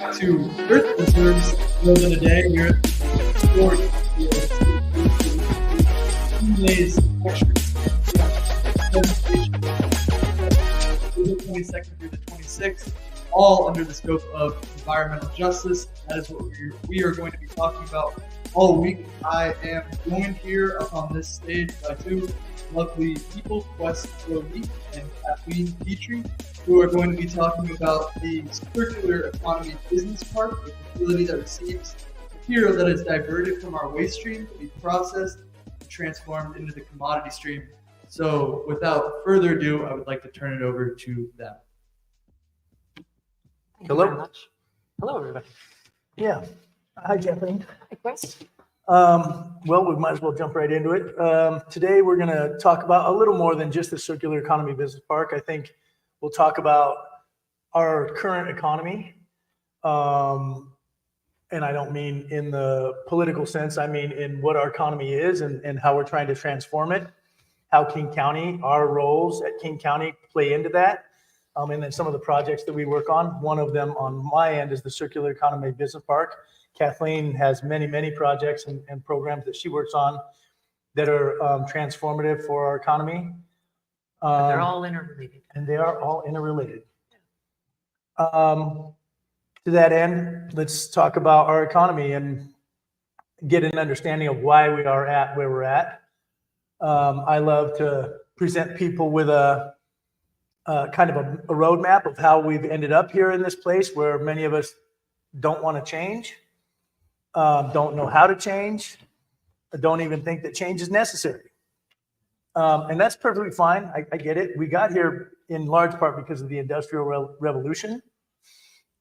to Earth Conserves more than a day here at the sport. 2 days lecture presentation, April 22nd through the 26th, all under the scope of environmental justice. That is what we are going to be talking about all week. I am joined here up on this stage by two lovely people, Quest Jolliffe and Kathleen, Petrie, who are going to be talking about the circular economy business park, a facility that receives material that is diverted from our waste stream to be processed and transformed into the commodity stream. So without further ado, I would like to turn it over to them. Thank you very much. Hello, everybody. Yeah. Hi, Kathleen. Hi, Quest. Well, we might as well jump right into it. Today, we're going to talk about a little more than just the circular economy business park. I think we'll talk about our current economy. And I don't mean in the political sense. I mean in what our economy is and how we're trying to transform it, how King County, our roles at King County play into that. And then some of the projects that we work on. One of them on my end is the Circular Economy Business Park. Kathleen has many, many projects and programs that she works on that are transformative for our economy. They're all interrelated. And they are all interrelated. To that end, let's talk about our economy and get an understanding of why we are at where we're at. I love to present people with a kind of a roadmap of how we've ended up here in this place where many of us don't want to change, don't know how to change, don't even think that change is necessary. And that's perfectly fine. I get it. We got here in large part because of the Industrial Revolution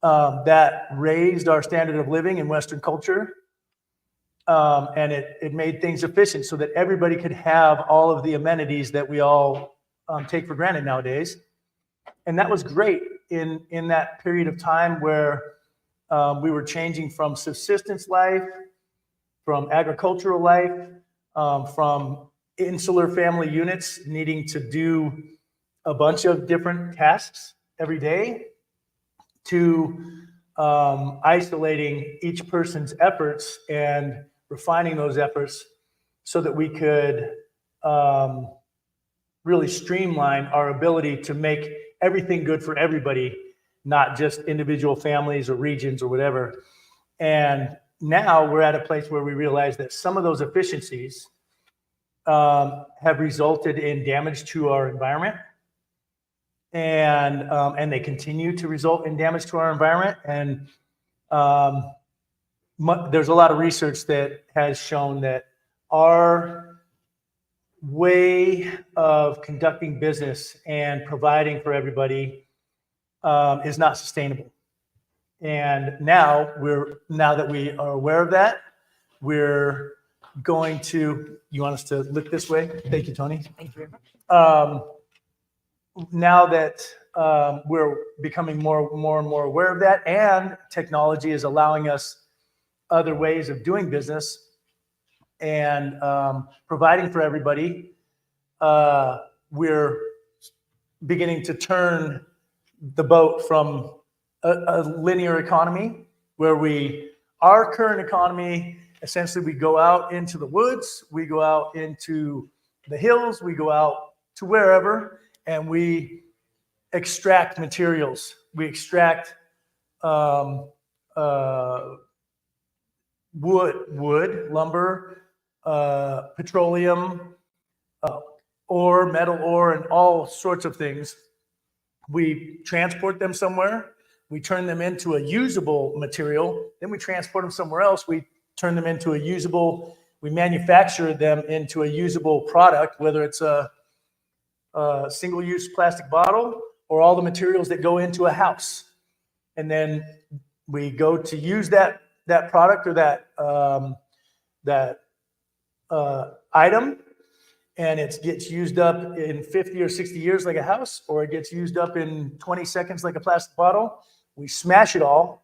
that raised our standard of living in Western culture. And it made things efficient so that everybody could have all of the amenities that we all take for granted nowadays. And that was great in that period of time where we were changing from subsistence life, from agricultural life, from insular family units needing to do a bunch of different tasks every day, to isolating each person's efforts and refining those efforts so that we could really streamline our ability to make everything good for everybody, not just individual families or regions or whatever. And now we're at a place where we realize that some of those efficiencies have resulted in damage to our environment, and they continue to result in damage to our environment. And there's a lot of research that has shown that our way of conducting business and providing for everybody is not sustainable. And now that we are aware of that, we're going to, you want us to look this way? Thank you, Tony. Thank you very much. Now that we're becoming more and more aware of that, and technology is allowing us other ways of doing business and providing for everybody, we're beginning to turn the boat from a linear economy where our current economy, essentially we go out into the woods, we go out into the hills, we go out to wherever, and we extract materials. We extract wood, lumber, petroleum, ore, metal ore, and all sorts of things. We transport them somewhere. We turn them into a usable material. Then we transport them somewhere else. We turn them into we manufacture them into a usable product, whether it's a single-use plastic bottle or all the materials that go into a house. And then we go to use that product or that item, and it gets used up in 50 or 60 years like a house, or it gets used up in 20 seconds like a plastic bottle. We smash it all.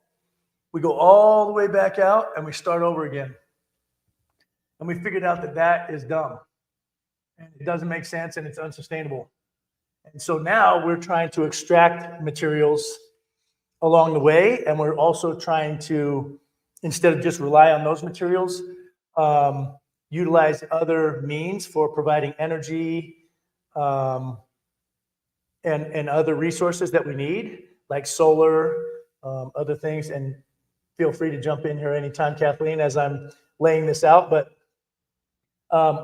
We go all the way back out and we start over again. And we figured out that is dumb. And it doesn't make sense and it's unsustainable. And so now we're trying to extract materials along the way. And we're also trying to, instead of just rely on those materials, utilize other means for providing energy and other resources that we need, like solar, other things. And feel free to jump in here anytime, Kathleen, as I'm laying this out. But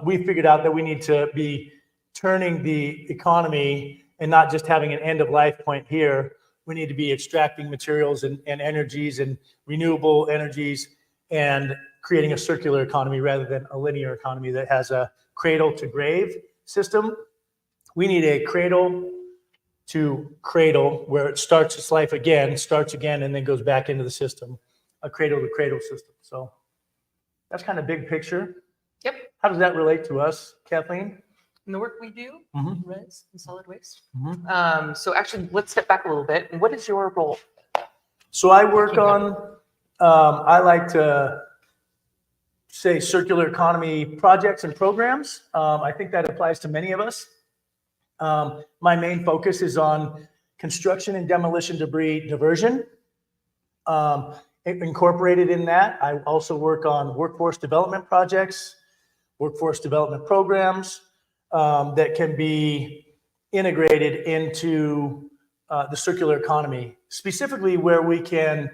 we figured out that we need to be turning the economy and not just having an end of life point here. We need to be extracting materials and energies and renewable energies and creating a circular economy rather than a linear economy that has a cradle to grave system. We need a cradle to cradle where it starts its life again, starts again, and then goes back into the system, a cradle to cradle system. So that's kind of big picture. Yep. How does that relate to us, Kathleen? And the work we do, Mhm. res and solid waste. Mhm. So actually, let's step back a little bit. And what is your role? So I work on, I like to say circular economy projects and programs. I think that applies to many of us. My main focus is on construction and demolition debris diversion. Incorporated in that, I also work on workforce development projects, workforce development programs that can be integrated into the circular economy, specifically where we can,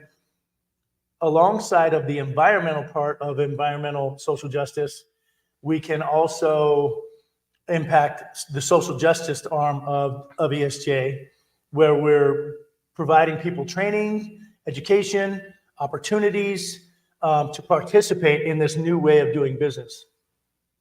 alongside of the environmental part of environmental social justice, we can also impact the social justice arm of ESJ, where we're providing people training, education, opportunities to participate in this new way of doing business.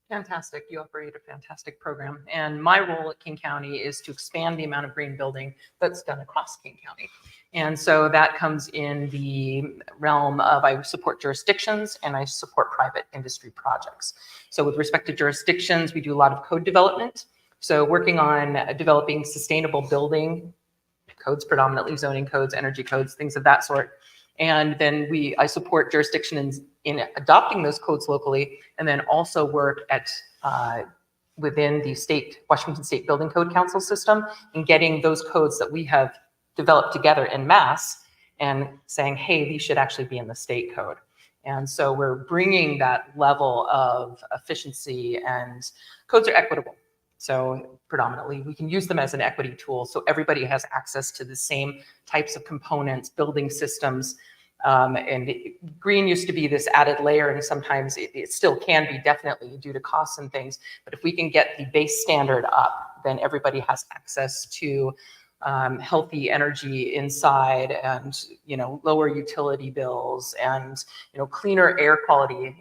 Fantastic. You operate a fantastic program. And my role at King County is to expand the amount of green building that's done across King County. And so that comes in the realm of I support jurisdictions and I support private industry projects. So with respect to jurisdictions, we do a lot of code development. So working on developing sustainable building codes, predominantly zoning codes, energy codes, things of that sort. And then I support jurisdictions in adopting those codes locally, and then also work at within the Washington State Building Code Council system and getting those codes that we have developed together en masse and saying, hey, these should actually be in the state code. And so we're bringing that level of efficiency, and codes are equitable. So predominantly, we can use them as an equity tool so everybody has access to the same types of components, building systems. Green used to be this added layer, and sometimes it still can be, definitely due to costs and things. But if we can get the base standard up, then everybody has access to healthy energy inside, and lower utility bills, and cleaner air quality,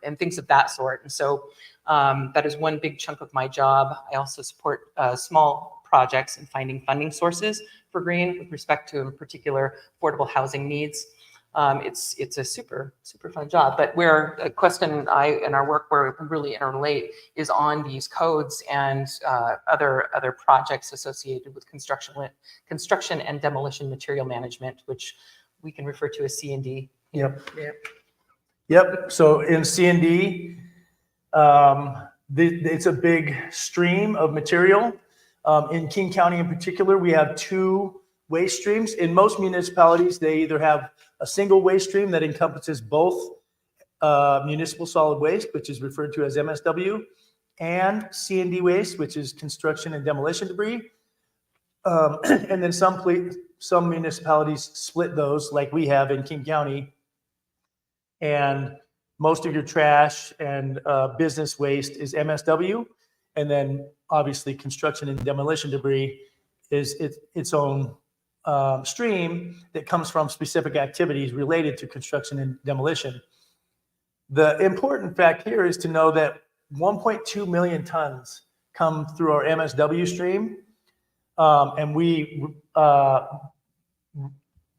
and things of that sort. And so that is one big chunk of my job. I also support small projects and finding funding sources for green with respect to, in particular, affordable housing needs. It's a super fun job. But where Queston and I, in our work, where we really interrelate is on these codes and other projects associated with construction and demolition material management, which we can refer to as C&D. Yep. So in C&D, it's a big stream of material. In King County in particular, we have two waste streams. In most municipalities, they either have a single waste stream that encompasses both municipal solid waste, which is referred to as MSW, and C&D waste, which is construction and demolition debris. And then some municipalities split those, like we have in King County. And most of your trash and business waste is MSW. And then obviously construction and demolition debris is its own stream that comes from specific activities related to construction and demolition. The important fact here is to know that 1.2 million tons come through our MSW stream, and we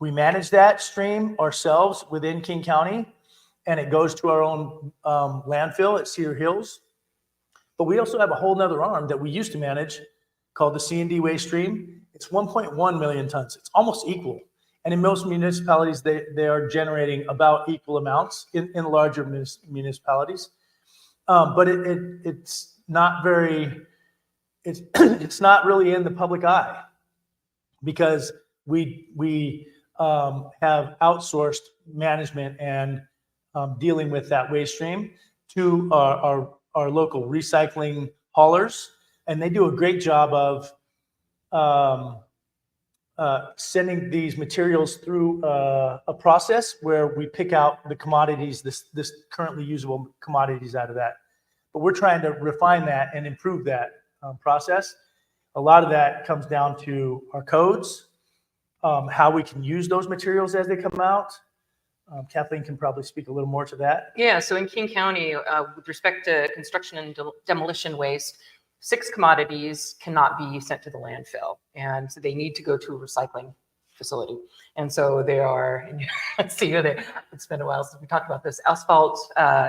manage that stream ourselves within King County, and it goes to our own landfill at Cedar Hills. But we also have a whole nother arm that we used to manage called the C&D waste stream. It's 1.1 million tons. It's almost equal. And in most municipalities, they are generating about equal amounts in larger municipalities. But it's not it's not really in the public eye, because we have outsourced management and dealing with that waste stream to our local recycling haulers. And they do a great job of sending these materials through a process where we pick out the commodities, this currently usable commodities out of that. But we're trying to refine that and improve that process. A lot of that comes down to our codes, how we can use those materials as they come out. Kathleen can probably speak a little more to that. Yeah, so in King County, with respect to construction and demolition waste, 6 commodities cannot be sent to the landfill, and so they need to go to a recycling facility. And so they are, let's see here, it's been a while since we talked about this: asphalt,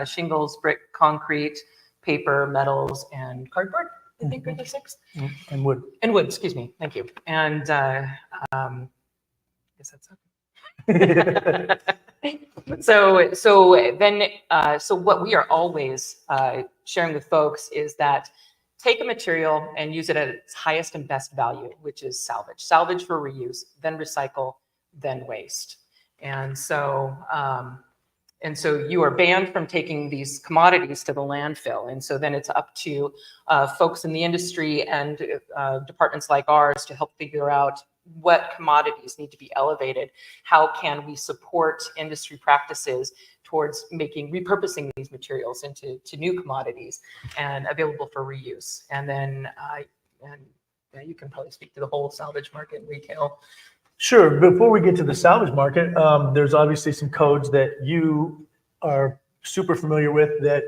shingles, brick, concrete, paper, metals, and cardboard, I think are the 6. And wood. And wood, excuse me, thank you. And I guess that's it. So what we are always sharing with folks is that take a material and use it at its highest and best value, which is salvage. Salvage for reuse, then recycle, then waste. And so you are banned from taking these commodities to the landfill. And so then it's up to folks in the industry and departments like ours to help figure out what commodities need to be elevated. How can we support industry practices towards repurposing these materials into new commodities and available for reuse? And then you can probably speak to the whole salvage market and retail. Sure. Before we get to the salvage market, there's obviously some codes that you are super familiar with that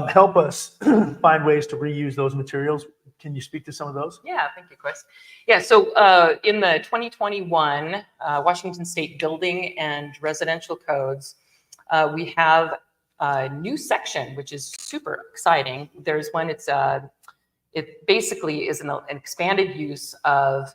help us find ways to reuse those materials. Can you speak to some of those? Yeah, thank you, Chris. Yeah, so in the 2021 Washington State Building and Residential Codes, we have a new section, which is super exciting. There's one, it basically is an expanded use of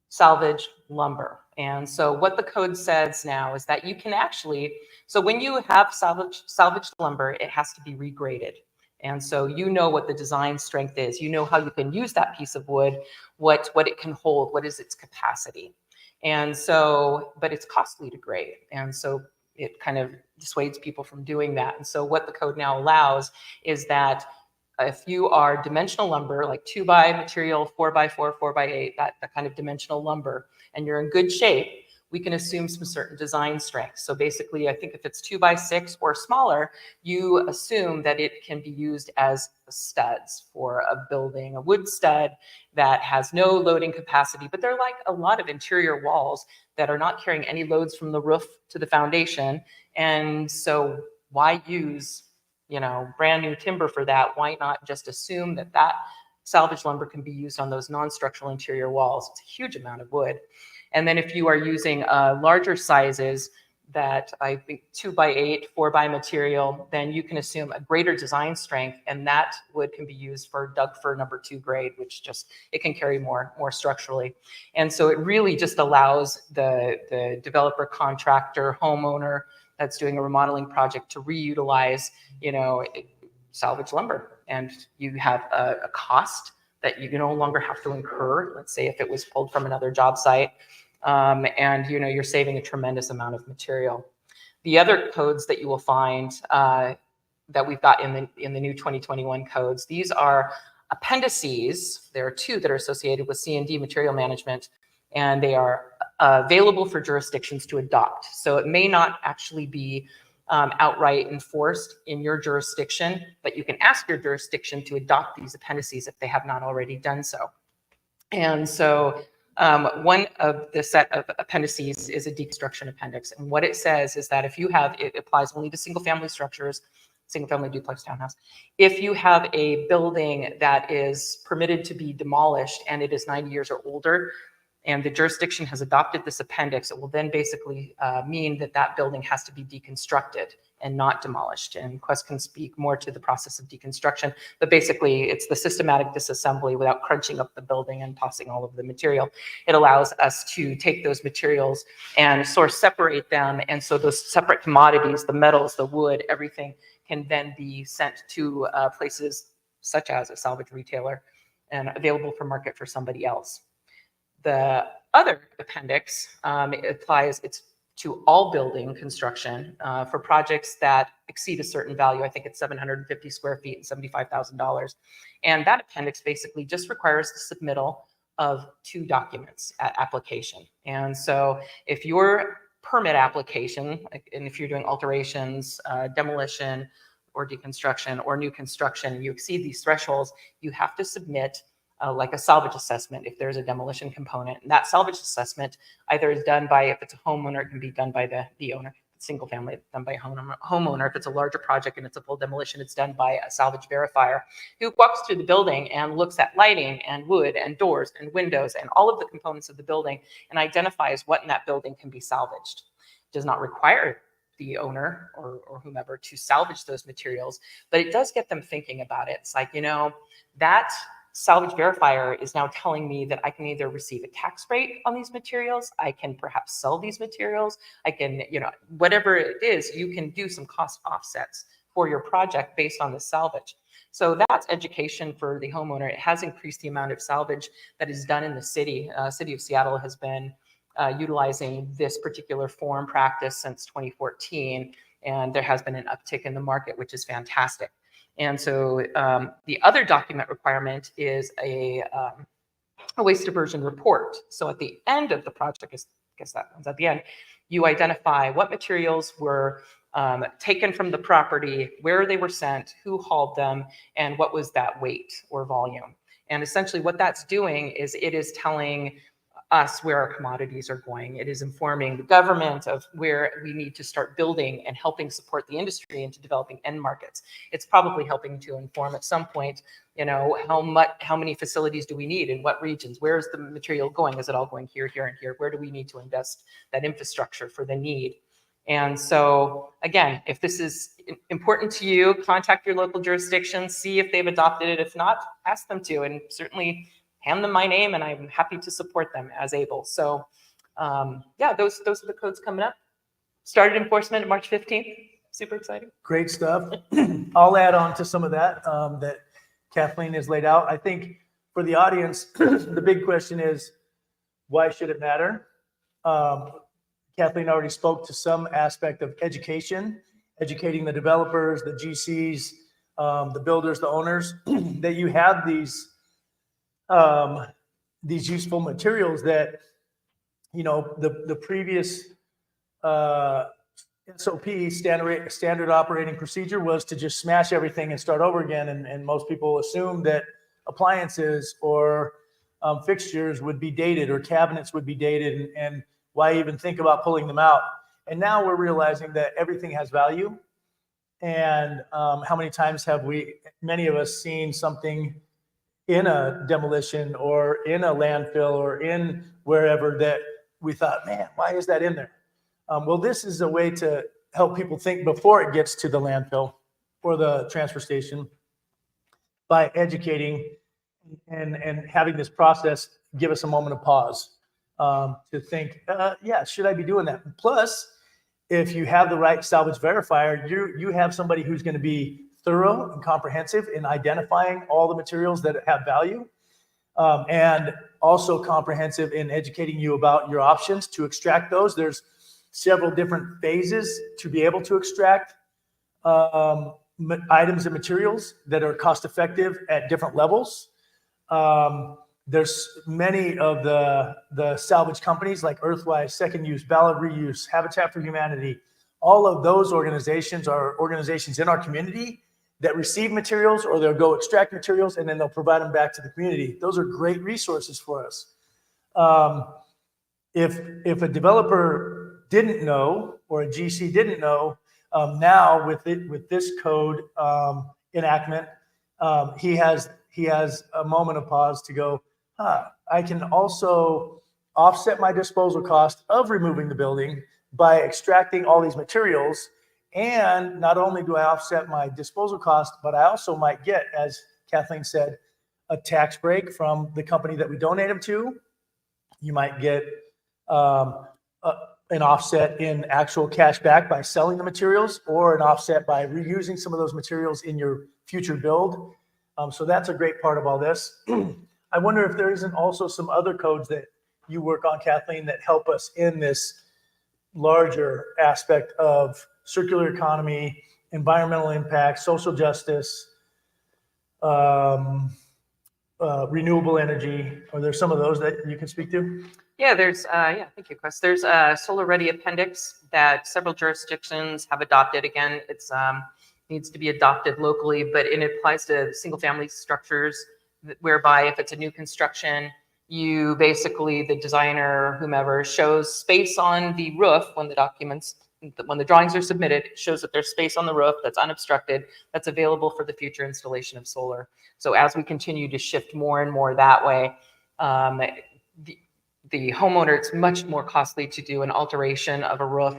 salvage lumber. And so what the code says now is that you can actually, so when you have salvaged lumber, it has to be regraded. And so you know what the design strength is, you know how you can use that piece of wood, what it can hold, what is its capacity. And so, but it's costly to grade. And so it kind of dissuades people from doing that. And so what the code now allows is that if you are dimensional lumber, like 2x material, 4x4, 4x8, that kind of dimensional lumber, and you're in good shape, we can assume some certain design strengths. So basically, I think if it's 2x6 or smaller, you assume that it can be used as studs for a building, a wood stud that has no loading capacity, but they're like a lot of interior walls that are not carrying any loads from the roof to the foundation. And so why use, brand new timber for that? Why not just assume that salvage lumber can be used on those non-structural interior walls? It's a huge amount of wood. And then if you are using larger sizes, that I think 2x8, 4x material, then you can assume a greater design strength, and that wood can be used for Doug fir number 2 grade, which it can carry more structurally. And so it really just allows the developer, contractor, homeowner that's doing a remodeling project to reutilize, salvage lumber, and you have a cost that you no longer have to incur. Let's say if it was pulled from another job site, and you're saving a tremendous amount of material. The other codes that you will find that we've got in the new 2021 codes, these are appendices. There are 2 that are associated with C&D material management, and they are available for jurisdictions to adopt. So it may not actually be outright enforced in your jurisdiction, but you can ask your jurisdiction to adopt these appendices if they have not already done so. And so one of the set of appendices is a deconstruction appendix. And what it says is that it applies only to single family structures, single family duplex townhouse. If you have a building that is permitted to be demolished and it is 90 years or older, and the jurisdiction has adopted this appendix, it will then basically mean that building has to be deconstructed and not demolished. And Quest can speak more to the process of deconstruction, but basically it's the systematic disassembly without crunching up the building and tossing all of the material. It allows us to take those materials and separate them. And so those separate commodities, the metals, the wood, everything can then be sent to places such as a salvage retailer and available for market for somebody else. The other appendix, it applies, it's to all building construction for projects that exceed a certain value. I think it's 750 square feet and $75,000. And that appendix basically just requires the submittal of 2 documents at application. And so if your permit application, and if you're doing alterations, demolition, or deconstruction, or new construction, you exceed these thresholds, you have to submit like a salvage assessment if there's a demolition component. And that salvage assessment either is done by, if it's a homeowner, it can be done by the owner. Single family, it's done by a homeowner. If it's a larger project and it's a full demolition, it's done by a salvage verifier who walks through the building and looks at lighting and wood and doors and windows and all of the components of the building and identifies what in that building can be salvaged. It does not require the owner or whomever to salvage those materials, but it does get them thinking about it. It's like, that salvage verifier is now telling me that I can either receive a tax rate on these materials, I can perhaps sell these materials, I can, whatever it is, you can do some cost offsets for your project based on the salvage. So that's education for the homeowner. It has increased the amount of salvage that is done in the city. City of Seattle has been utilizing this particular form practice since 2014, and there has been an uptick in the market, which is fantastic. And so the other document requirement is a waste diversion report. So at the end of the project, I guess that one's at the end, you identify what materials were taken from the property, where they were sent, who hauled them, and what was that weight or volume. And essentially what that's doing is it is telling us where our commodities are going. It is informing the government of where we need to start building and helping support the industry into developing end markets. It's probably helping to inform at some point, how many facilities do we need in what regions? Where is the material going? Is it all going here, here, and here? Where do we need to invest that infrastructure for the need? And so again, if this is important to you, contact your local jurisdiction, see if they've adopted it. If not, ask them to, and certainly hand them my name, and I'm happy to support them as able. So yeah, those are the codes coming up. Started enforcement March 15th. Super exciting. Great stuff. I'll add on to some of that that Kathleen has laid out. I think for the audience, the big question is, why should it matter? Kathleen already spoke to some aspect of education, educating the developers, the GCs, the builders, the owners, that you have these useful materials that, the previous SOP, standard operating procedure, was to just smash everything and start over again. And most people assume that appliances or fixtures would be dated or cabinets would be dated, and why even think about pulling them out? And now we're realizing that everything has value. And how many times have many of us seen something in a demolition or in a landfill or in wherever that we thought, man, why is that in there? Well, this is a way to help people think before it gets to the landfill or the transfer station, by educating and having this process give us a moment of pause to think, yeah, should I be doing that? Plus, if you have the right salvage verifier, you have somebody who's going to be thorough and comprehensive in identifying all the materials that have value, and also comprehensive in educating you about your options to extract those. There's several different phases to be able to extract items and materials that are cost effective at different levels. There's many of the salvage companies like Earthwise, Second Use, Ballard Reuse, Habitat for Humanity. All of those organizations are organizations in our community that receive materials, or they'll go extract materials and then they'll provide them back to the community. Those are great resources for us. If a developer didn't know, or a GC didn't know, now with this code enactment, he has a moment of pause to go, I can also offset my disposal cost of removing the building by extracting all these materials. And not only do I offset my disposal cost, but I also might get, as Kathleen said, a tax break from the company that we donate them to. You might get an offset in actual cash back by selling the materials, or an offset by reusing some of those materials in your future build. So that's a great part of all this. I wonder if there isn't also some other codes that you work on, Kathleen, that help us in this larger aspect of circular economy, environmental impact, social justice, renewable energy? Are there some of those that you can speak to? Yeah, thank you, Chris. There's a Solar Ready appendix that several jurisdictions have adopted. Again, it's needs to be adopted locally, but it applies to single family structures whereby if it's a new construction, you basically, the designer, whomever, shows space on the roof when the drawings are submitted, it shows that there's space on the roof that's unobstructed, that's available for the future installation of solar. So as we continue to shift more and more that way, the homeowner, it's much more costly to do an alteration of a roof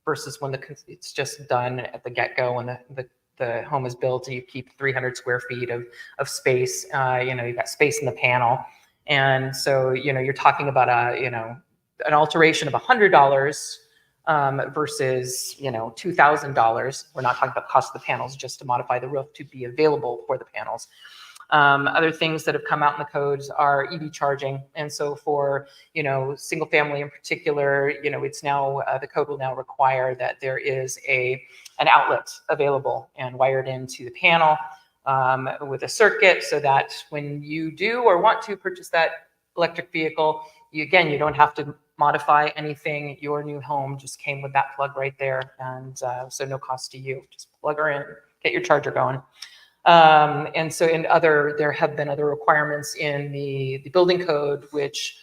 versus when it's just done at the get-go when the home is built and you keep 300 square feet of space. You've got space in the panel. And so, you're talking about an alteration of $100 versus, $2,000. We're not talking about the cost of the panels, just to modify the roof to be available for the panels. Other things that have come out in the codes are EV charging. And so for, single family in particular, it's now, the code will now require that there is an outlet available and wired into the panel with a circuit, so that when you do or want to purchase that electric vehicle, you don't have to modify anything. Your new home just came with that plug right there. And so no cost to you, just plug her in, get your charger going. And so there have been other requirements in the building code, which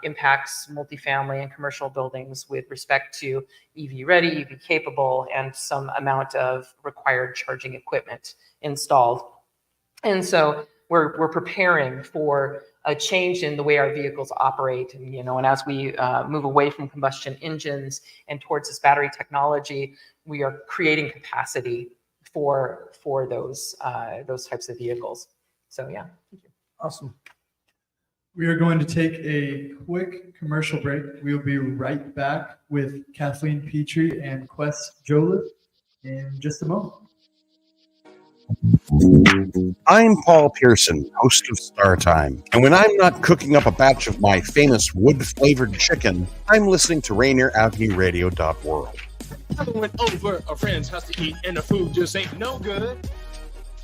impacts multifamily and commercial buildings with respect to EV ready, EV capable, and some amount of required charging equipment installed. And so we're preparing for a change in the way our vehicles operate, and as we move away from combustion engines and towards this battery technology, we are creating capacity for those types of vehicles. So yeah. Thank you. Awesome. We are going to take a quick commercial break. We'll be right back with Kathleen Petrie and Quest Jolliffe in just a moment. I'm Paul Pearson, host of Star Time, and when I'm not cooking up a batch of my famous wood-flavored chicken, I'm listening to Rainier Avenue Radio.world. I went over a friend's house to eat, and the food just ain't no good.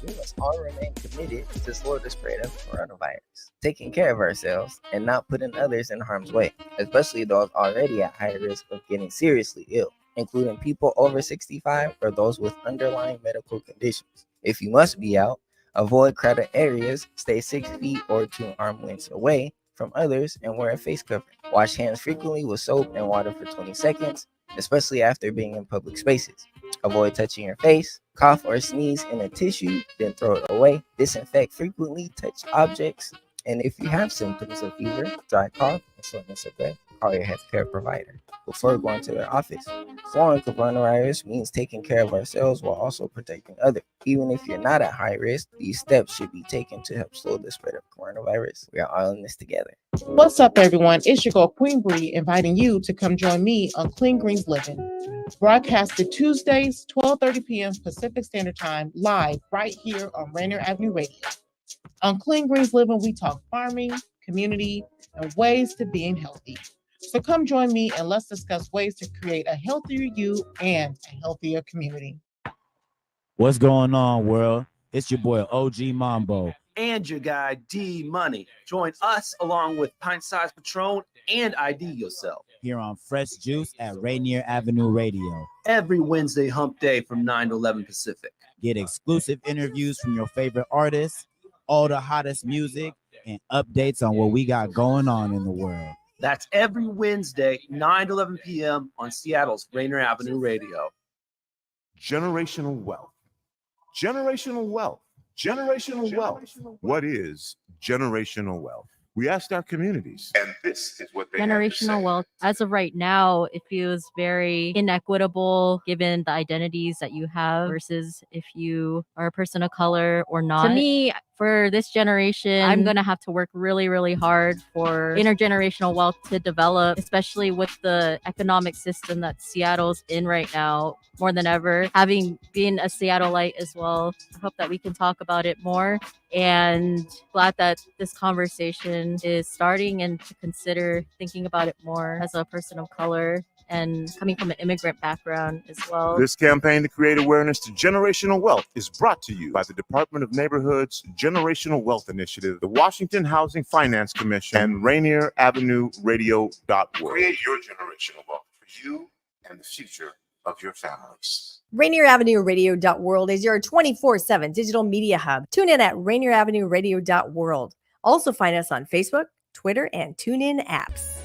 We must all remain committed to slow the spread of coronavirus, taking care of ourselves and not putting others in harm's way, especially those already at high risk of getting seriously ill, including people over 65 or those with underlying medical conditions. If you must be out, avoid crowded areas, stay 6 feet or 2 arm lengths away from others, and wear a face covering. Wash hands frequently with soap and water for 20 seconds, especially after being in public spaces. Avoid touching your face, cough or sneeze in a tissue, then throw it away. Disinfect frequently touched objects. And if you have symptoms of fever, dry cough, and shortness of breath, call your healthcare provider before going to their office. Slowing coronavirus means taking care of ourselves while also protecting others. Even if you're not at high risk, these steps should be taken to help slow the spread of coronavirus. We are all in this together. What's up, everyone? It's your girl, Queen Bree, inviting you to come join me on Clean Greens Living. Broadcasted Tuesdays, 12:30 p.m. Pacific Standard Time, live right here on Rainier Avenue Radio. On Clean Greens Living, we talk farming, community, and ways to being healthy. So come join me and let's discuss ways to create a healthier you and a healthier community. What's going on, world? It's your boy OG Mambo and your guy D Money. Join us along with Pint Size Patron and ID Yourself here on Fresh Juice at Rainier Avenue Radio every Wednesday hump day from 9 to 11 Pacific. Get exclusive interviews from your favorite artists, all the hottest music, and updates on what we got going on in the world. That's every Wednesday, 9 to 11 p.m. on Seattle's Rainier Avenue Radio. Generational wealth. Generational wealth. Generational wealth. What is generational wealth? We asked our communities, and this is what they generational wealth. As of right now, it feels very inequitable given the identities that you have versus if you are a person of color or not. To me, For this generation, I'm going to have to work really, really hard for intergenerational wealth to develop, especially with the economic system that Seattle's in right now more than ever. Having been a Seattleite as well, I hope that we can talk about it more, and glad that this conversation is starting and to consider thinking about it more as a person of color and coming from an immigrant background as well. This campaign to create awareness to generational wealth is brought to you by the Department of Neighborhood's Generational Wealth Initiative, the Washington Housing Finance Commission, and Rainier Avenue Radio.org. Create your generational wealth for you and the future of your families. Rainier Avenue Radio.world is your 24/7 digital media hub. Tune in at Rainier Avenue Radio.world. Also find us on Facebook, Twitter, and TuneIn apps.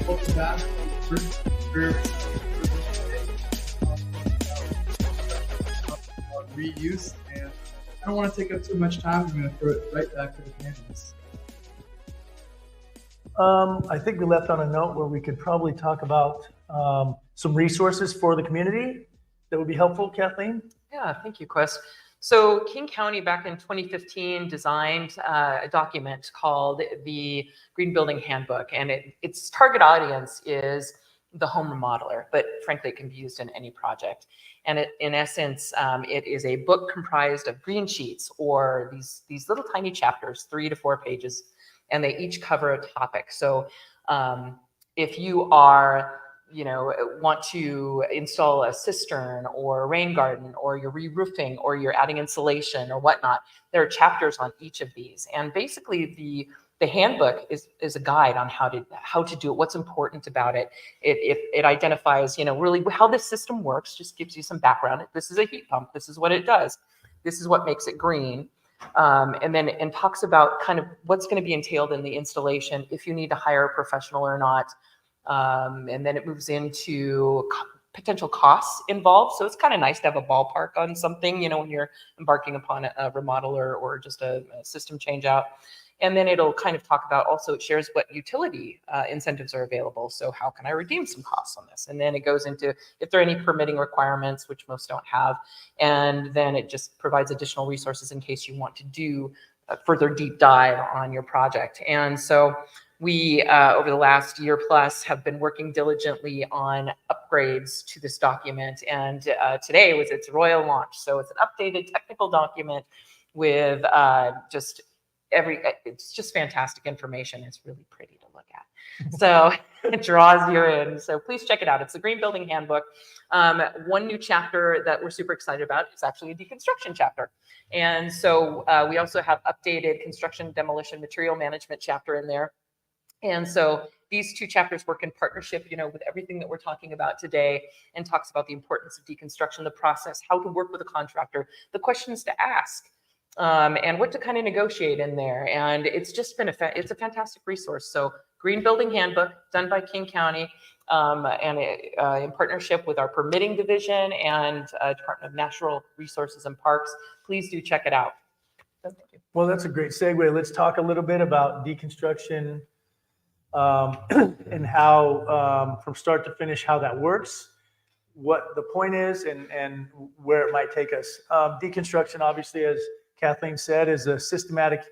Welcome back. Reuse, and I don't want to take up too much time. I'm going to throw it right back to the panelists. I think we left on a note where we could probably talk about some resources for the community that would be helpful, Kathleen. Yeah, thank you, Quest. So King County back in 2015 designed a document called the Green Building Handbook, and its target audience is the home remodeler, but frankly, it can be used in any project. And in essence, it is a book comprised of green sheets or these little tiny chapters, 3 to 4 pages, and they each cover a topic. So if you are want to install a cistern or a rain garden, or you're re-roofing, or you're adding insulation or whatnot, there are chapters on each of these. And basically the handbook is a guide on how to do it, what's important about it. It identifies, really how this system works, just gives you some background. This is a heat pump. This is what it does. This is what makes it green. And talks about kind of what's going to be entailed in the installation, if you need to hire a professional or not. And then it moves into potential costs involved. So it's kind of nice to have a ballpark on something, when you're embarking upon a remodel or just a system change out. And then it'll kind of talk about, also it shares what utility incentives are available. So how can I redeem some costs on this? And then it goes into if there are any permitting requirements, which most don't have. And then it just provides additional resources in case you want to do a further deep dive on your project. And so we, over the last year plus, have been working diligently on upgrades to this document. And today was its royal launch. So it's an updated technical document with it's just fantastic information. It's really pretty to look at. So it draws you in. So please check it out. It's the Green Building Handbook. One new chapter that we're super excited about is actually a deconstruction chapter. And so we also have updated construction demolition material management chapter in there. And so these two chapters work in partnership, with everything that we're talking about today, and talks about the importance of deconstruction, the process, how to work with a contractor, the questions to ask, and what to kind of negotiate in there. And it's just been it's a fantastic resource. So Green Building Handbook, done by King County, and in partnership with our permitting division and Department of Natural Resources and Parks. Please do check it out. So, thank you. Well, that's a great segue. Let's talk a little bit about deconstruction and how, from start to finish, how that works, what the point is, and where it might take us. Deconstruction, obviously, as Kathleen said, is a systematic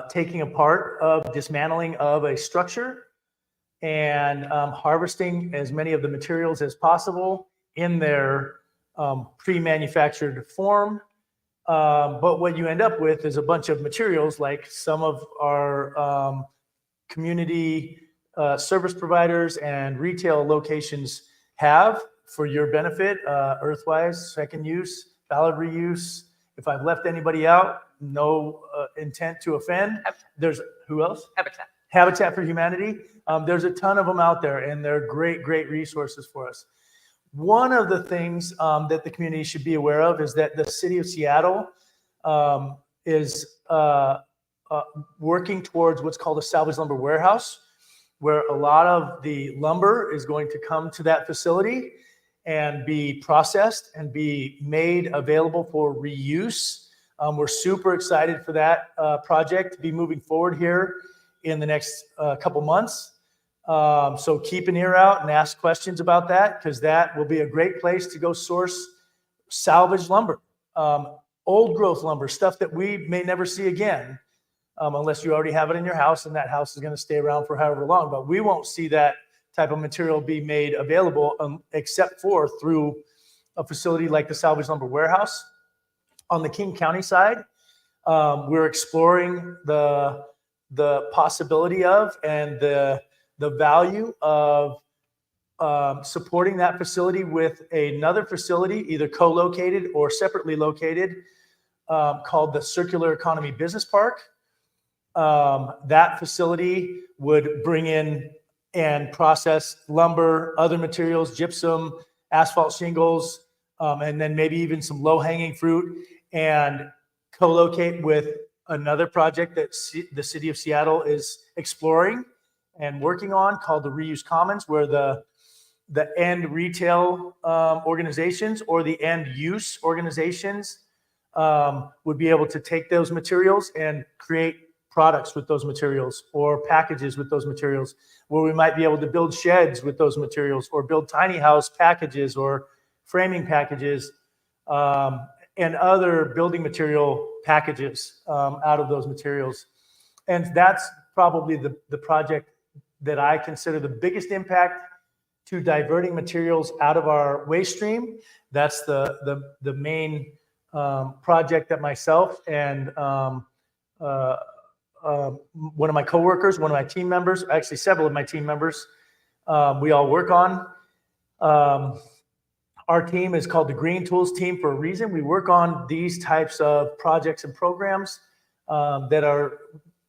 taking apart of dismantling of a structure and harvesting as many of the materials as possible in their pre-manufactured form. But what you end up with is a bunch of materials like some of our community service providers and retail locations have for your benefit, Earthwise, second use, valid reuse. If I've left anybody out, no intent to offend. There's who else? Habitat for Humanity. There's a ton of them out there, and they're great, great resources for us. One of the things that the community should be aware of is that the city of Seattle is working towards what's called a salvage lumber warehouse, where a lot of the lumber is going to come to that facility and be processed and be made available for reuse. We're super excited for that project to be moving forward here in the next couple months. So keep an ear out and ask questions about that, because that will be a great place to go source salvage lumber, old growth lumber, stuff that we may never see again, unless you already have it in your house, and that house is going to stay around for however long. But we won't see that type of material be made available except for through a facility like the Salvage Lumber Warehouse. On the King County side, we're exploring the possibility of and the value of supporting that facility with another facility, either co-located or separately located, called the Circular Economy Business Park. That facility would bring in and process lumber, other materials, gypsum, asphalt shingles, and then maybe even some low-hanging fruit, and co-locate with another project that the city of Seattle is exploring and working on, called the Reuse Commons, where the end retail organizations or the end use organizations would be able to take those materials and create products with those materials, or packages with those materials, where we might be able to build sheds with those materials, or build tiny house packages or framing packages, and other building material packages out of those materials. And that's probably the project that I consider the biggest impact to diverting materials out of our waste stream. That's the main project that myself and one of my coworkers, one of my team members, actually several of my team members, we all work on. Our team is called the Green Tools Team for a reason. We work on these types of projects and programs that are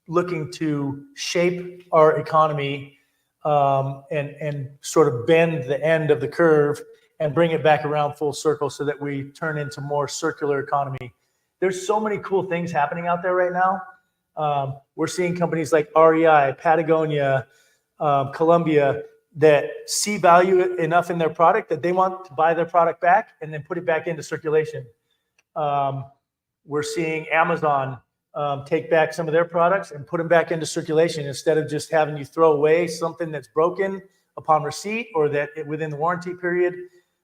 looking to shape our economy and sort of bend the end of the curve and bring it back around full circle so that we turn into more circular economy. There's so many cool things happening out there right now. We're seeing companies like REI, Patagonia, Columbia, that see value enough in their product that they want to buy their product back and then put it back into circulation. We're seeing Amazon take back some of their products and put them back into circulation, instead of just having you throw away something that's broken upon receipt, or that within the warranty period,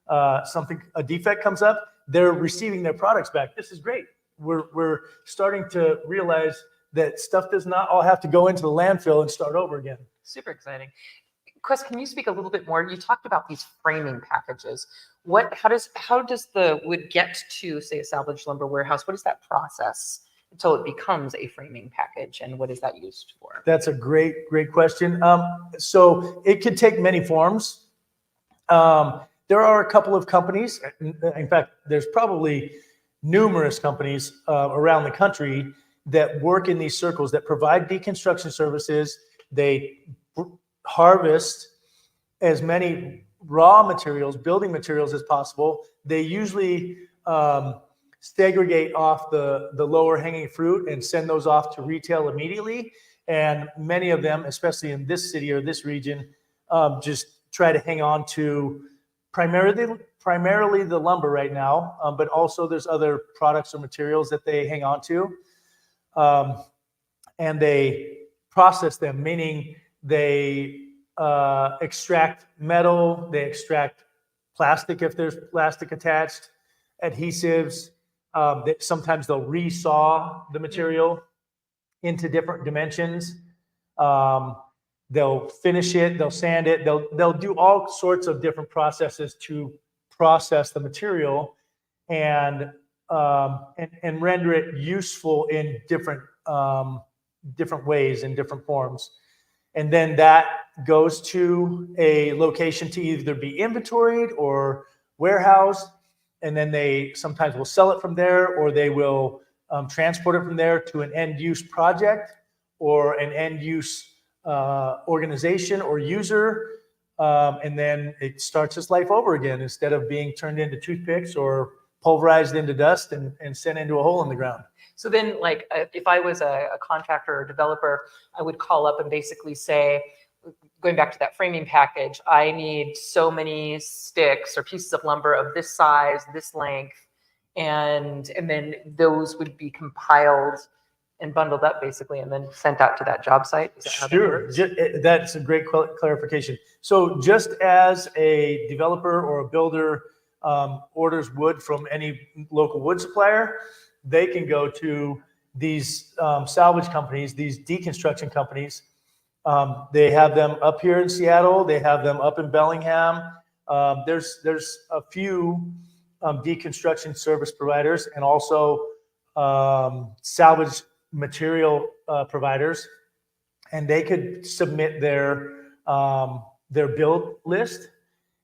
a defect comes up. They're receiving their products back. This is great. We're starting to realize that stuff does not all have to go into the landfill and start over again. Super exciting. Chris, can you speak a little bit more? You talked about these framing packages. How does the wood get to, say, a salvage lumber warehouse? What is that process until it becomes a framing package, and what is that used for? That's a great question. So it could take many forms. There are a couple of companies. In fact, there's probably numerous companies around the country that work in these circles, that provide deconstruction services. They harvest as many raw materials, building materials, as possible. They usually segregate off the lower hanging fruit and send those off to retail immediately. And many of them, especially in this city or this region, just try to hang on to primarily the lumber right now, but also there's other products or materials that they hang on to. And they process them, meaning they extract metal, they extract plastic if there's plastic attached, adhesives. Sometimes they'll resaw the material into different dimensions. They'll finish it, they'll sand it, they'll do all sorts of different processes to process the material and render it useful in different ways, in different forms. And then that goes to a location to either be inventoried or warehoused. And then they sometimes will sell it from there, or they will transport it from there to an end use project or an end use organization or user. And then it starts its life over again, instead of being turned into toothpicks or pulverized into dust and sent into a hole in the ground. So then, like, if I was a contractor or developer, I would call up and basically say, going back to that framing package, I need so many sticks or pieces of lumber of this size, this length, and then those would be compiled and bundled up basically and then sent out to that job site? Is that how that Sure, works? that's a great clarification. So just as a developer or a builder orders wood from any local wood supplier, they can go to these salvage companies, these deconstruction companies. They have them up here in Seattle. They have them up in Bellingham. There's a few deconstruction service providers and also salvage material providers, and they could submit their build list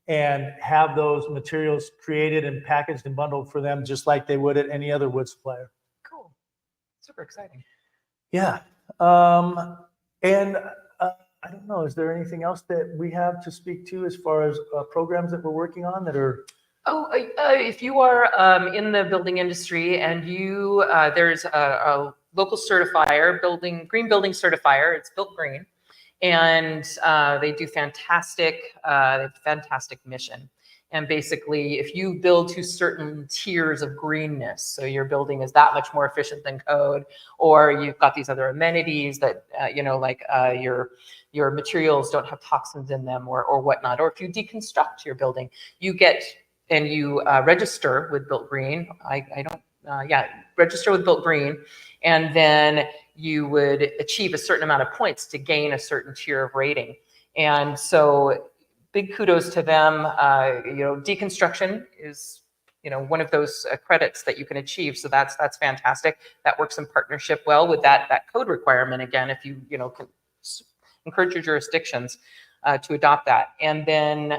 and have those materials created and packaged and bundled for them, just like they would at any other wood supplier. Cool. Super exciting. Yeah. And I don't know, is there anything else that we have to speak to as far as programs that we're working on that are? Oh, if you are in the building industry and you, there's a local certifier, green building certifier, it's Built Green, and they do fantastic, they have a fantastic mission. And basically, if you build to certain tiers of greenness, so your building is that much more efficient than code, or you've got these other amenities that, your materials don't have toxins in them or whatnot, or if you deconstruct your building, you get, and you register with Built Green. Register with Built Green, and then you would achieve a certain amount of points to gain a certain tier of rating. And so big kudos to them. Deconstruction is, one of those credits that you can achieve. So that's fantastic. That works in partnership well with that code requirement. Again, if you, can encourage your jurisdictions to adopt that. And then,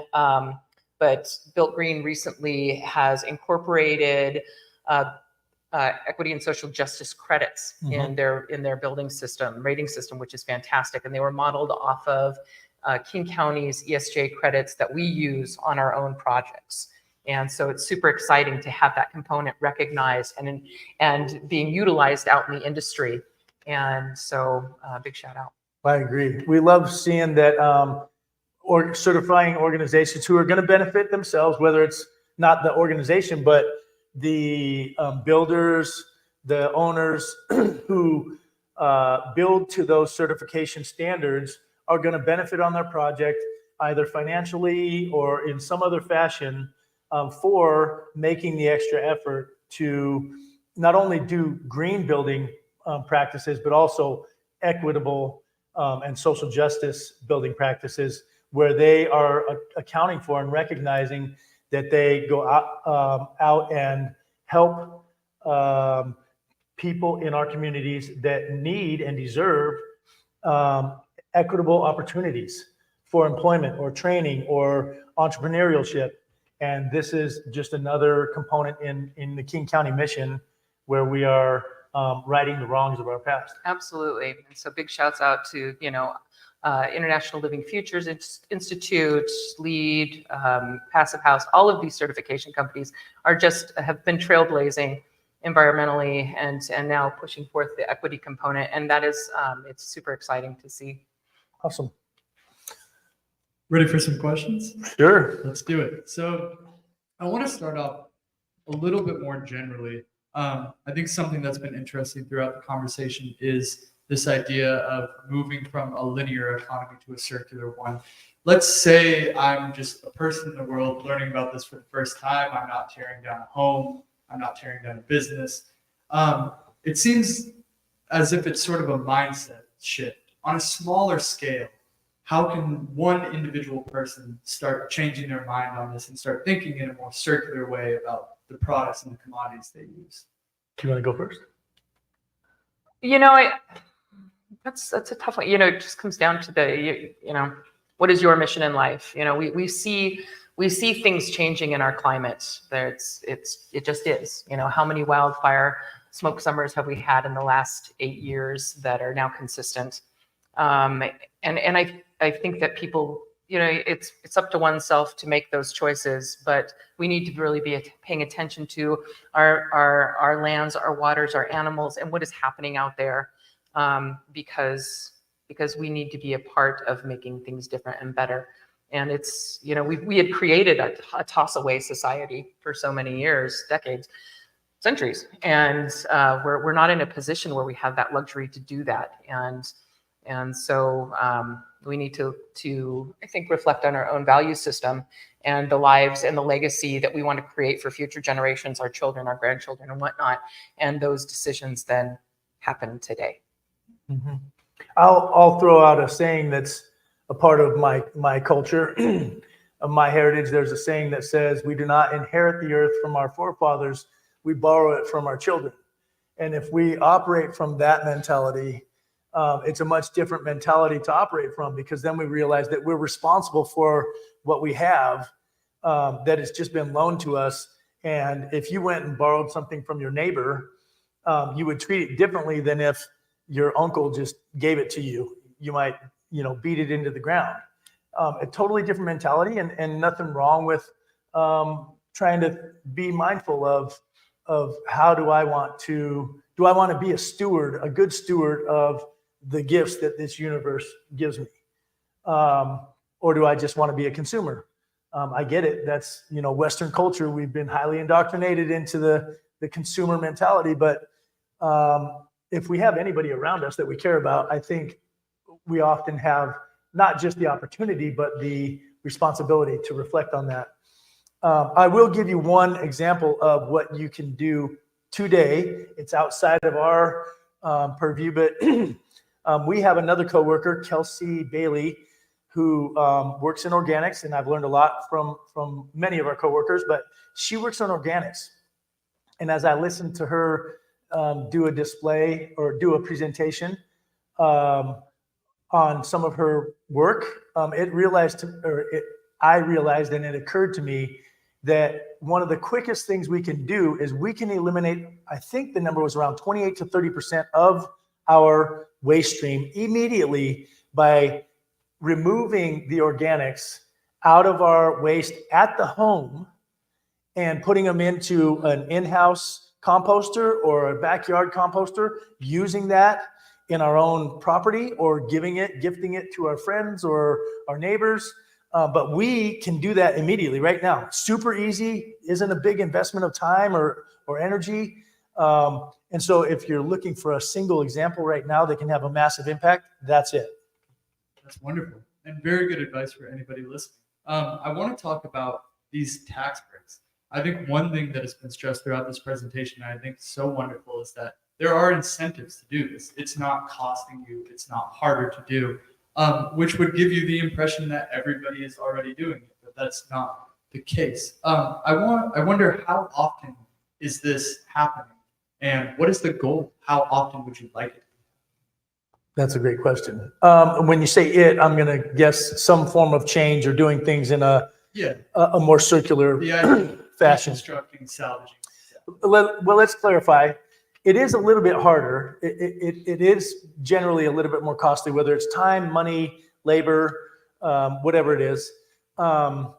but Built Green recently has incorporated equity and social justice credits in their building system, rating system, which is fantastic. And they were modeled off of King County's ESJ credits that we use on our own projects. And so it's super exciting to have that component recognized and being utilized out in the industry. And so big shout out. I agree. We love seeing that or certifying organizations who are going to benefit themselves, whether it's not the organization, but the builders, the owners who build to those certification standards are going to benefit on their project, either financially or in some other fashion, for making the extra effort to not only do green building practices, but also equitable and social justice building practices, where they are accounting for and recognizing that they go out and help people in our communities that need and deserve equitable opportunities for employment or training or entrepreneurship. And this is just another component in the King County mission where we are righting the wrongs of our past. Absolutely. And so big shouts out to, International Living Futures Institute, LEED, Passive House. All of these certification companies have been trailblazing environmentally and now pushing forth the equity component. And that is, it's super exciting to see. Awesome. Ready for some questions? Sure. Let's do it. So I want to start off a little bit more generally. I think something that's been interesting throughout the conversation is this idea of moving from a linear economy to a circular one. Let's say I'm just a person in the world learning about this for the first time. I'm not tearing down a home. I'm not tearing down a business. It seems as if it's sort of a mindset shift. On a smaller scale, how can one individual person start changing their mind on this and start thinking in a more circular way about the products and the commodities they use? Do you want to go first? That's a tough one. It just comes down to what is your mission in life? We see things changing in our climate. It just is. How many wildfire smoke summers have we had in the last 8 years that are now consistent? And I think that people, it's up to oneself to make those choices, but we need to really be paying attention to our lands, our waters, our animals, and what is happening out there, because we need to be a part of making things different and better. And it's, we had created a toss away society for so many years, decades. centuries. And we're not in a position where we have that luxury to do that. And so we need to, I think, reflect on our own value system and the lives and the legacy that we want to create for future generations, our children, our grandchildren, and whatnot. And those decisions then happen today. Mm-hmm. I'll throw out a saying that's a part of my culture, of my heritage. There's a saying that says, we do not inherit the earth from our forefathers, we borrow it from our children. And if we operate from that mentality, it's a much different mentality to operate from, because then we realize that we're responsible for what we have, that has just been loaned to us. And if you went and borrowed something from your neighbor, you would treat it differently than if your uncle just gave it to you. You might, beat it into the ground. A totally different mentality, and nothing wrong with trying to be mindful of how do I want to be a steward, a good steward of the gifts that this universe gives me? Or do I just want to be a consumer? I get it. That's, Western culture. We've been highly indoctrinated into the consumer mentality. But if we have anybody around us that we care about, I think we often have not just the opportunity, but the responsibility to reflect on that. I will give you one example of what you can do today. It's outside of our purview, but we have another coworker, Kelsey Bailey, who works in organics, and I've learned a lot from many of our coworkers, but she works on organics. And as I listened to her do a display or do a presentation on some of her work, I realized, and it occurred to me that one of the quickest things we can do is we can eliminate, I think the number was around 28 to 30% of our waste stream immediately by removing the organics out of our waste at the home and putting them into an in-house composter or a backyard composter, using that in our own property or gifting it to our friends or our neighbors. But we can do that immediately right now. Super easy, isn't a big investment of time or energy. And so if you're looking for a single example right now that can have a massive impact, that's it. That's wonderful and very good advice for anybody listening. I want to talk about these tax breaks. I think one thing that has been stressed throughout this presentation, and I think is so wonderful, is that there are incentives to do this. It's not costing you. It's not harder to do, which would give you the impression that everybody is already doing it, but that's not the case. I wonder, how often is this happening, and what is the goal? How often would you like it? That's a great question. When you say it, I'm going to guess some form of change or doing things in a more circular fashion. Constructing, salvaging. Well, let's clarify. It is a little bit harder. It is generally a little bit more costly, whether it's time, money, labor, whatever it is. But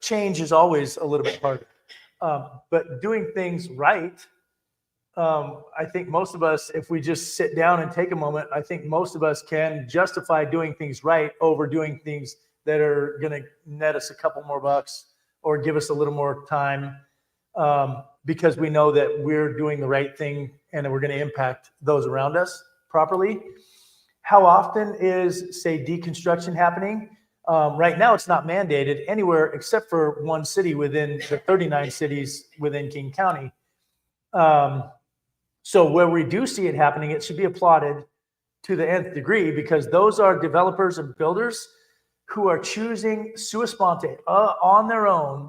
change is always a little bit harder. But doing things right, I think most of us, if we just sit down and take a moment, I think most of us can justify doing things right over doing things that are going to net us a couple more bucks or give us a little more time, because we know that we're doing the right thing and we're going to impact those around us properly. How often is, say, deconstruction happening? Right now, it's not mandated anywhere except for one city within the 39 cities within King County. So where we do see it happening, it should be applauded to the nth degree, because those are developers and builders who are choosing sua sponte, on their own,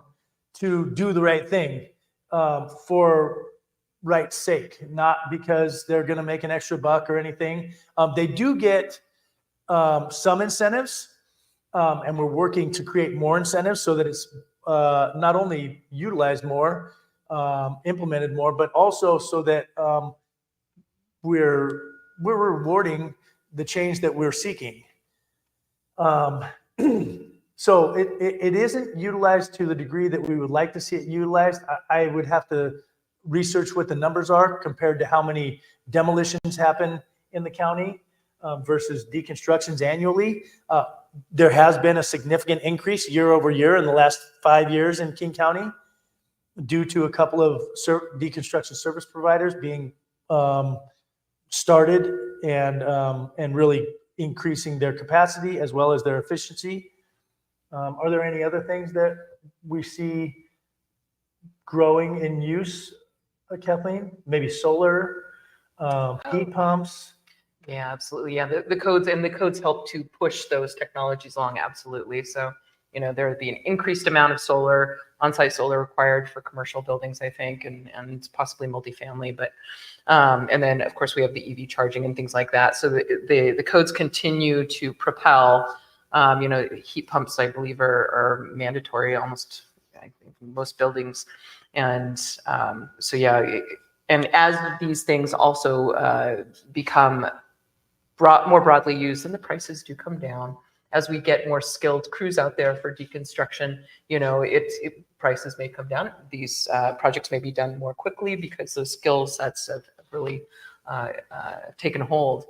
to do the right thing for right's sake, not because they're going to make an extra buck or anything. They do get some incentives, and we're working to create more incentives so that it's not only utilized more, implemented more, but also so that we're rewarding the change that we're seeking. So it isn't utilized to the degree that we would like to see it utilized. I would have to research what the numbers are compared to how many demolitions happen in the county versus deconstructions annually. There has been a significant increase year over year in the last 5 years in King County. due to a couple of deconstruction service providers being started and really increasing their capacity as well as their efficiency. Are there any other things that we see growing in use, Kathleen? Maybe solar, heat pumps? Yeah, absolutely. Yeah, the codes help to push those technologies along. Absolutely. So, there would be an increased amount of solar, on-site solar required for commercial buildings, I think, and possibly multifamily. But and then of course we have the EV charging and things like that. So the codes continue to propel. Heat pumps, I believe, are mandatory almost, I think, in most buildings, and so yeah. And as these things also become more broadly used, and the prices do come down as we get more skilled crews out there for deconstruction. Prices may come down. These projects may be done more quickly because those skill sets have really taken hold.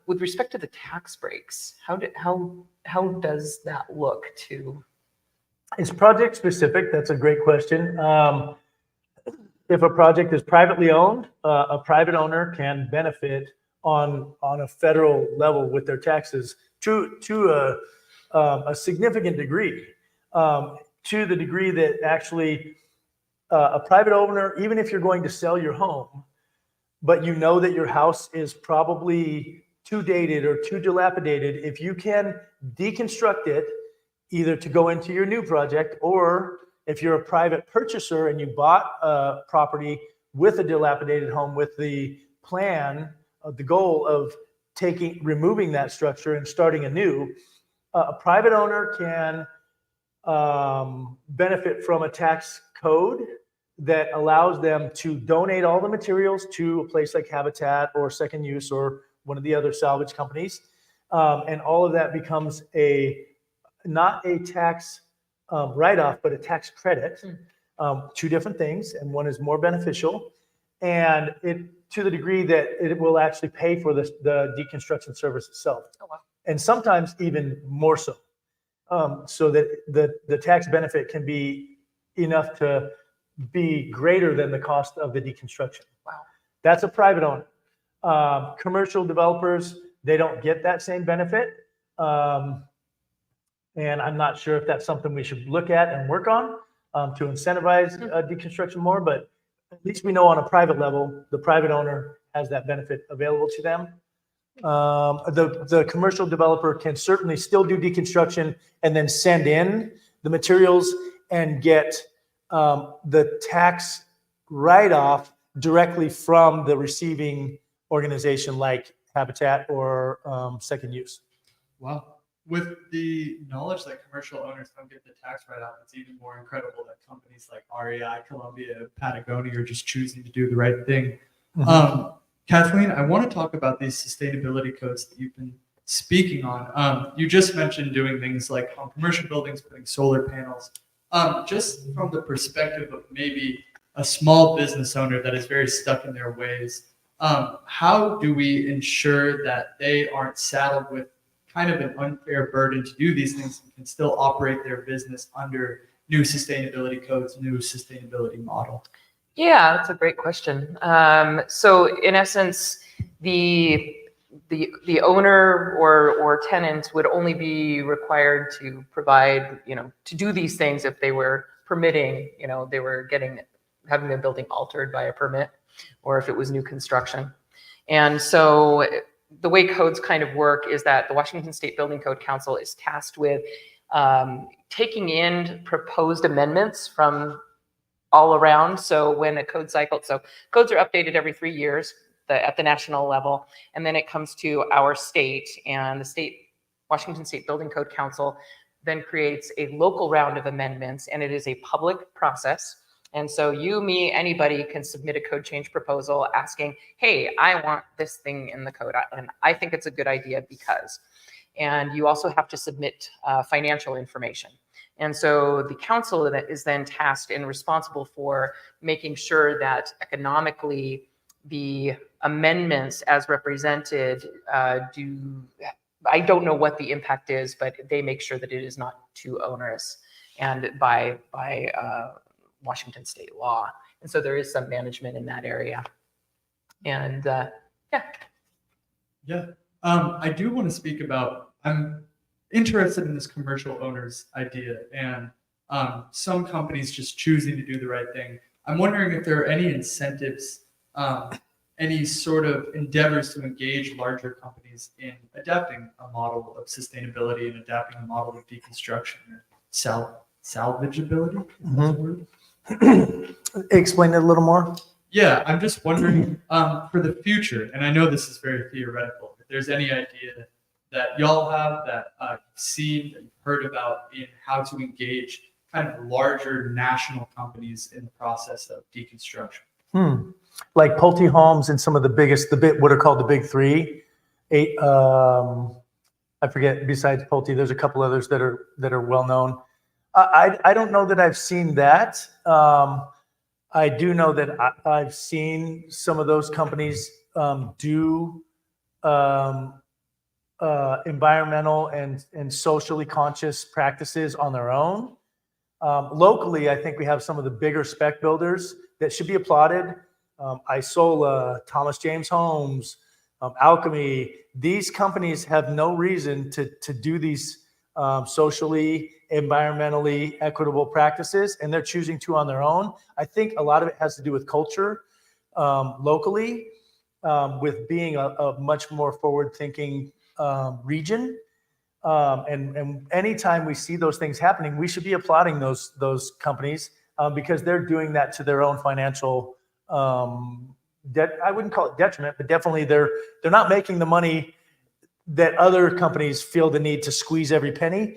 With respect to the tax breaks, how does that look to? It's project specific. That's a great question. If a project is privately owned, a private owner can benefit on a federal level with their taxes to a significant degree, to the degree that actually a private owner, even if you're going to sell your home, but you know that your house is probably too dated or too dilapidated, if you can deconstruct it either to go into your new project, or if you're a private purchaser and you bought a property with a dilapidated home with the plan, the goal of removing that structure and starting anew, a private owner can benefit from a tax code that allows them to donate all the materials to a place like Habitat or Second Use or one of the other salvage companies. And all of that becomes not a tax write-off, but a tax credit. Two different things, and one is more beneficial. And to the degree that it will actually pay for the deconstruction service itself. Oh, wow. And sometimes even more so. So that the tax benefit can be enough to be greater than the cost of the deconstruction. Wow. That's a private owner. Commercial developers, they don't get that same benefit. And I'm not sure if that's something we should look at and work on to incentivize deconstruction more, but at least we know on a private level, the private owner has that benefit available to them. The commercial developer can certainly still do deconstruction and then send in the materials and get the tax write-off directly from the receiving organization like Habitat or Second Use. Wow. With the knowledge that commercial owners don't get the tax write-off, it's even more incredible that companies like REI, Columbia, Patagonia are just choosing to do the right thing. Kathleen, I want to talk about these sustainability codes that you've been speaking on. You just mentioned doing things like on commercial buildings, putting solar panels. Just from the perspective of maybe a small business owner that is very stuck in their ways, how do we ensure that they aren't saddled with kind of an unfair burden to do these things and can still operate their business under new sustainability codes, new sustainability model? Yeah, that's a great question. So in essence, the owner or tenant would only be required to provide, to do these things if they were permitting, they were having their building altered by a permit, or if it was new construction. And so the way codes kind of work is that the Washington State Building Code Council is tasked with taking in proposed amendments from all around. So when a code cycle, so codes are updated every 3 years at the national level, and then it comes to our state, and the Washington State Building Code Council then creates a local round of amendments, and it is a public process. And so you, me, anybody can submit a code change proposal asking, hey, I want this thing in the code, and I think it's a good idea because. And you also have to submit financial information. And so the council that is then tasked and responsible for making sure that economically the amendments as represented I don't know what the impact is, but they make sure that it is not too onerous. And by Washington state law. And so there is some management in that area. And Yeah. I do want to speak about, I'm interested in this commercial owners idea and some companies just choosing to do the right thing. I'm wondering if there are any incentives, any sort of endeavors to engage larger companies in adapting a model of sustainability and adapting a model of deconstruction or salvageability. Is that a word? Explain it a little more. Yeah, I'm just wondering for the future, and I know this is very theoretical, if there's any idea that y'all have that you've seen, that you've heard about in how to engage kind of larger national companies in the process of deconstruction. Like Pulte Homes and some of the biggest, what are called the big three. I forget, besides Pulte, there's a couple others that are well known. I don't know that I've seen that. I do know that I've seen some of those companies do environmental and socially conscious practices on their own. Locally, I think we have some of the bigger spec builders that should be applauded. Isola, Thomas James Homes, Alchemy. These companies have no reason to do these socially, environmentally equitable practices, and they're choosing to on their own. I think a lot of it has to do with culture locally, with being a much more forward-thinking region. And anytime we see those things happening, we should be applauding those companies because they're doing that to their own financial I wouldn't call it detriment, but definitely they're not making the money that other companies feel the need to squeeze every penny.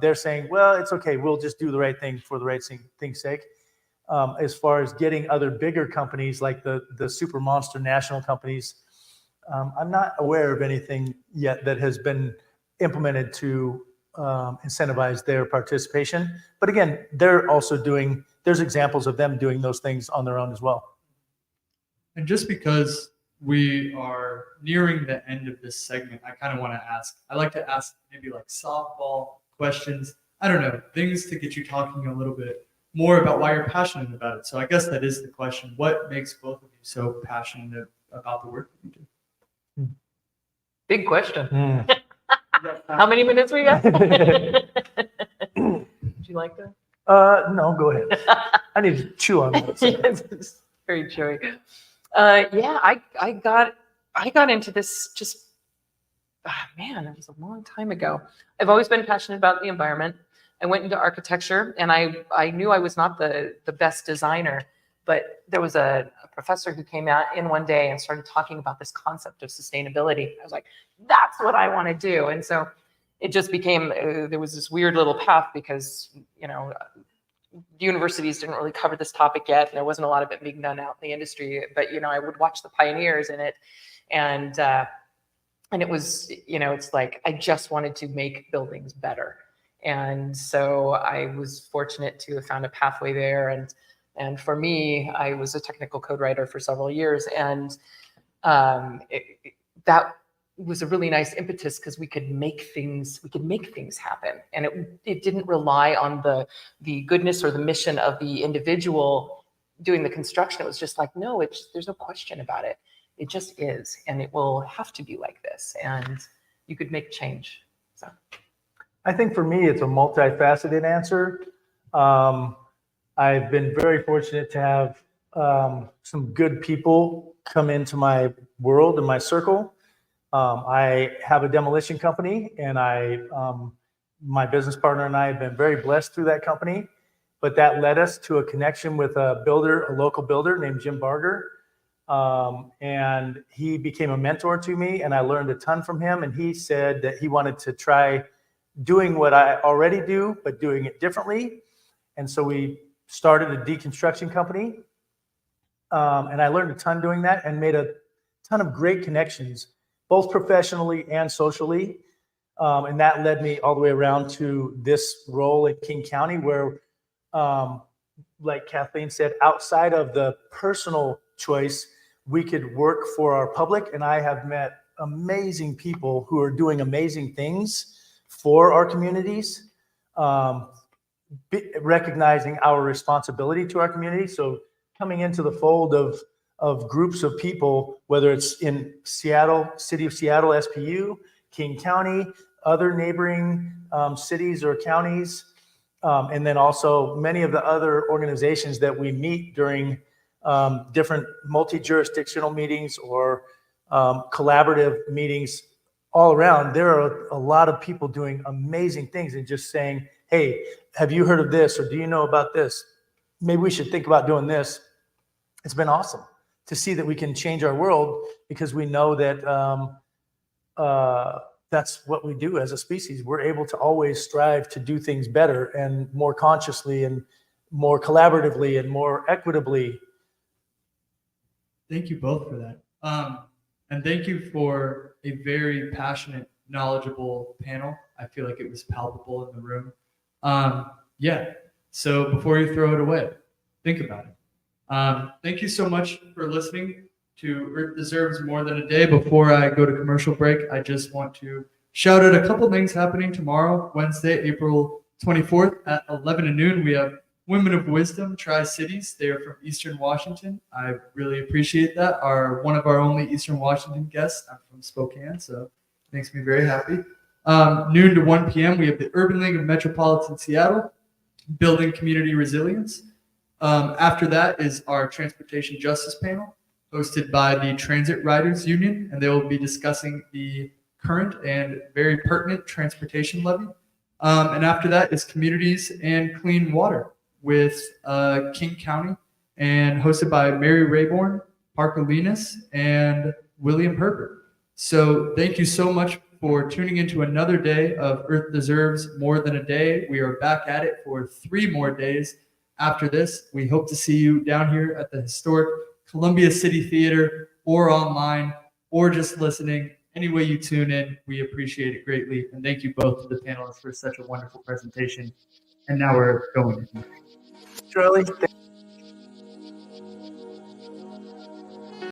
They're saying, well, it's okay. We'll just do the right thing for the right thing's sake. As far as getting other bigger companies like the super monster national companies, I'm not aware of anything yet that has been implemented to incentivize their participation. But again, there's examples of them doing those things on their own as well. And just because we are nearing the end of this segment, I kind of want to I like to ask maybe like softball questions. I don't know, things to get you talking a little bit more about why you're passionate about it. So I guess that is the question. What makes both of you so passionate about the work that you do? big question. How many minutes we got? Would you like that? No, go ahead. I need to chew on that. It's very chewy. Yeah, I got into this just, man, it was a long time ago. I've always been passionate about the environment. I went into architecture, and I knew I was not the best designer, but there was a professor who came out in one day and started talking about this concept of sustainability. I was like, that's what I want to do. And so it just became, there was this weird little path because, universities didn't really cover this topic yet. And there wasn't a lot of it being done out in the industry, but, I would watch the pioneers in it. And it was, it's like, I just wanted to make buildings better. And so I was fortunate to have found a pathway there. And for me, I was a technical code writer for several years. And that was a really nice impetus because we could make things happen. And it didn't rely on the goodness or the mission of the individual doing the construction. It was just like, no, there's no question about it. It just is. And it will have to be like this. And you could make change. So I think for me, it's a multifaceted answer. I've been very fortunate to have some good people come into my world and my circle. I have a demolition company, and my business partner and I have been very blessed through that company. But that led us to a connection with a local builder named Jim Barger. And he became a mentor to me, and I learned a ton from him. And he said that he wanted to try doing what I already do, but doing it differently. And so we started a deconstruction company. And I learned a ton doing that and made a ton of great connections, both professionally and socially. And that led me all the way around to this role in King County where, like Kathleen said, outside of the personal choice, we could work for our public. And I have met amazing people who are doing amazing things for our communities. recognizing our responsibility to our community. So coming into the fold of groups of people, whether it's in Seattle, City of Seattle, SPU, King County, other neighboring cities or counties, and then also many of the other organizations that we meet during different multi-jurisdictional meetings or collaborative meetings all around. There are a lot of people doing amazing things and just saying, hey, have you heard of this? Or do you know about this? Maybe we should think about doing this. It's been awesome to see that we can change our world, because we know that that's what we do as a species. We're able to always strive to do things better and more consciously and more collaboratively and more equitably. Thank you both for that. And thank you for a very passionate, knowledgeable panel. I feel like it was palpable in the room. Yeah. So before you throw it away, think about it. Thank you so much for listening to Earth Deserves More Than a Day. Before I go to commercial break, I just want to shout out a couple things happening tomorrow, Wednesday, April 24th at 11 to noon. We have Women of Wisdom, Tri-Cities. They are from Eastern Washington. I really appreciate that. One of our only Eastern Washington guests. I'm from Spokane, so it makes me very happy. Noon to 1 p.m., we have the Urban League of Metropolitan Seattle, Building Community Resilience. After that is our Transportation Justice panel, hosted by the Transit Riders Union, and they will be discussing the current and very pertinent transportation levy. And after that is Communities and Clean Water with King County, and hosted by Mary Rayborn, Parker Linus, and William Herbert. So thank you so much for tuning into another day of Earth Deserves More Than a Day. We are back at it for 3 more days after this. We hope to see you down here at the historic Columbia City Theater, or online, or just listening. Any way you tune in, we appreciate it greatly. And thank you both to the panelists for such a wonderful presentation. And now we're going. Charlie,